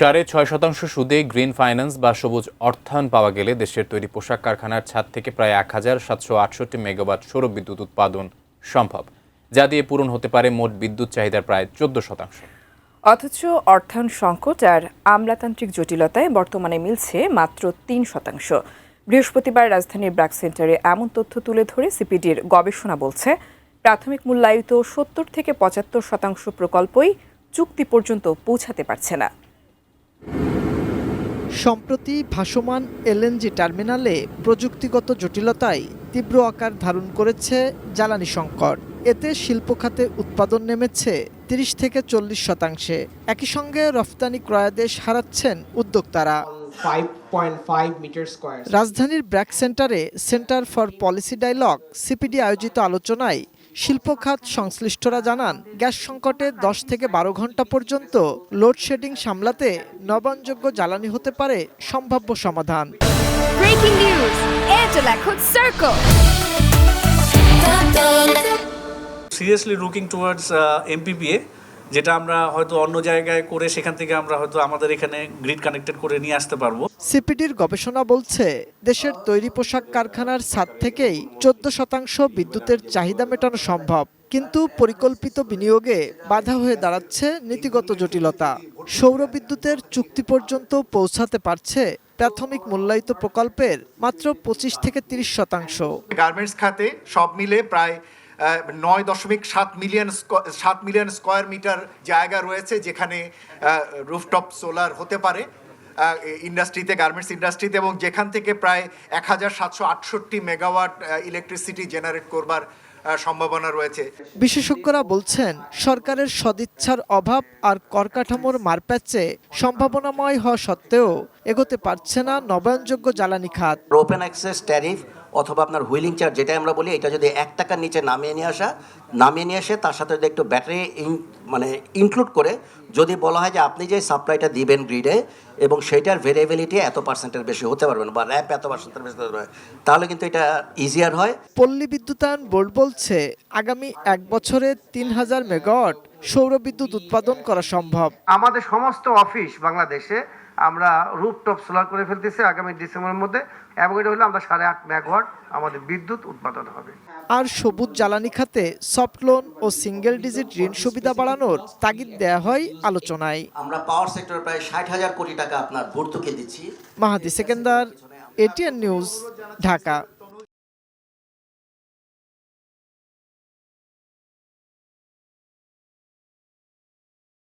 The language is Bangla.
6.5% সুদে গ্রিন ফাইন্যান্স বা সবুজ অর্থায়ন পাওয়া গেলে দেশের তৈরি পোশাক কারখানার ছাদ থেকে প্রায় 1768 মেগাওয়াট সৌর বিদ্যুৎ উৎপাদন সম্ভব, যা দিয়ে পূরণ হতে পারে মোট বিদ্যুৎ চাহিদার প্রায় 14%। অথচ অর্থায়ন সংকট আর আমলাতান্ত্রিক জটিলতায় বর্তমানে মিলছে মাত্র 3%। বৃহস্পতিবার রাজধানীর ব্র্যাক সেন্টারে এমন তথ্য তুলে ধরে সিপিডির গবেষণা বলছে, প্রাথমিক মূল্যায়িত 70 থেকে 75% প্রকল্পই চুক্তি পর্যন্ত পৌঁছাতে পারছে না। সম্প্রতি ভাসমান এলএনজি টার্মিনালে প্রযুক্তিগত জটিলতায় তীব্র আকার ধারণ করেছে জ্বালানি সংকট। এতে শিল্প খাতে উৎপাদন নেমেছে 30 থেকে 40%। একই সঙ্গে রফতানি ক্রয়াদেশ হারাচ্ছেন উদ্যোক্তারা। 5.5 মিটার স্কয়ার। রাজধানীর ব্র্যাক সেন্টারে centre for policy dialogue CPD আয়োজিত আলোচনায় শিল্প খাত সংশ্লিষ্টরা জানান, গ্যাস সংকটে 10 থেকে 12 ঘন্টা পর্যন্ত লোডশেডিং সামলাতে নবায়নযোগ্য জ্বালানি হতে পারে সম্ভাব্য সমাধান। ব্রেকিং নিউজ, এয়ারটেল এখন সার্কেল। সিরিয়াসলি লুকিং টুয়ার্ডস এমপিপিএ, যেটা আমরা হয়তো অন্য জায়গায় করে সেখান থেকে আমরা হয়তো আমাদের এখানে গ্রিড কানেক্টেড করে নিয়ে আসতে পারবো। সিপিডির গবেষণা বলছে, দেশের তৈরি পোশাক কারখানার ছাদ থেকেই 14% বিদ্যুতের চাহিদা মেটানো সম্ভব, কিন্তু পরিকল্পিত বিনিয়োগে বাধা হয়ে দাঁড়াচ্ছে নীতিগত জটিলতা। সৌর বিদ্যুতের চুক্তি পর্যন্ত পৌঁছাতে পারছে প্রাথমিক মূল্যায়িত প্রকল্পের মাত্র 25 থেকে 30%। গার্মেন্টস খাতে সব মিলে প্রায় 9.7 মিলিয়ন স্কয়ার মিটার জায়গা রয়েছে, যেখানে রুফটপ সোলার হতে পারে ইন্ডাস্ট্রিতে, গার্মেন্টস ইন্ডাস্ট্রিতে, এবং যেখান থেকে প্রায় 1768 মেগাওয়াট ইলেকট্রিসিটি জেনারেট করবার সম্ভাবনা রয়েছে। বিশেষজ্ঞরা বলছেন, সরকারের সদিচ্ছার অভাব আর করকাঠামোর মারপ্যাচে সম্ভাবনাময় হওয়া সত্ত্বেও এগোতে পারছে না নবায়নযোগ্য জ্বালানি খাত। ওপেন অ্যাক্সেস ট্যারিফ অথবা আপনার হুইলিং চার্জ, যেটা আমরা বলি, এটা যদি 1 টাকার নিচে নামিয়ে নিয়ে আসে, তার সাথে যদি একটু ব্যাটারি ইনক্লুড করে যদি বলা হয় যে আপনি যে সাপ্লাইটা দিবেন গ্রিডে এবং সেইটার ভেরিয়েবিলিটি এত পার্সেন্টের বেশি হতে পারবে না বা র্যাপ এত পার্সেন্টের বেশি হতে পারবে, তাহলে কিন্তু এটা ইজিয়ার হয়। পল্লী বিদ্যুতায়ন বোর্ড বলছে, আগামী 1 বছরে 3000 মেগাওয়াট সৌর বিদ্যুৎ উৎপাদন করা সম্ভব। আমাদের সমস্ত অফিস বাংলাদেশে আমরা রুফটপ সোলার করে ফেলতেছি আগামী ডিসেম্বরের মধ্যে, এবং এটা হলে আমরা 8.5 মেগাওয়াট আমাদের বিদ্যুৎ উৎপাদন হবে। আর সবুজ জ্বালানি খাতে সফট লোন ও সিঙ্গেল ডিজিট ঋণ সুবিধা বাড়ানোর তাগিদ দেয়া হয় আলোচনায়। আমরা পাওয়ার সেক্টরে প্রায় 60,000 কোটি টাকা আপনার ভর্তুকি দিচ্ছি। মাহাদি সেকেন্দার, এটিএন নিউজ, ঢাকা।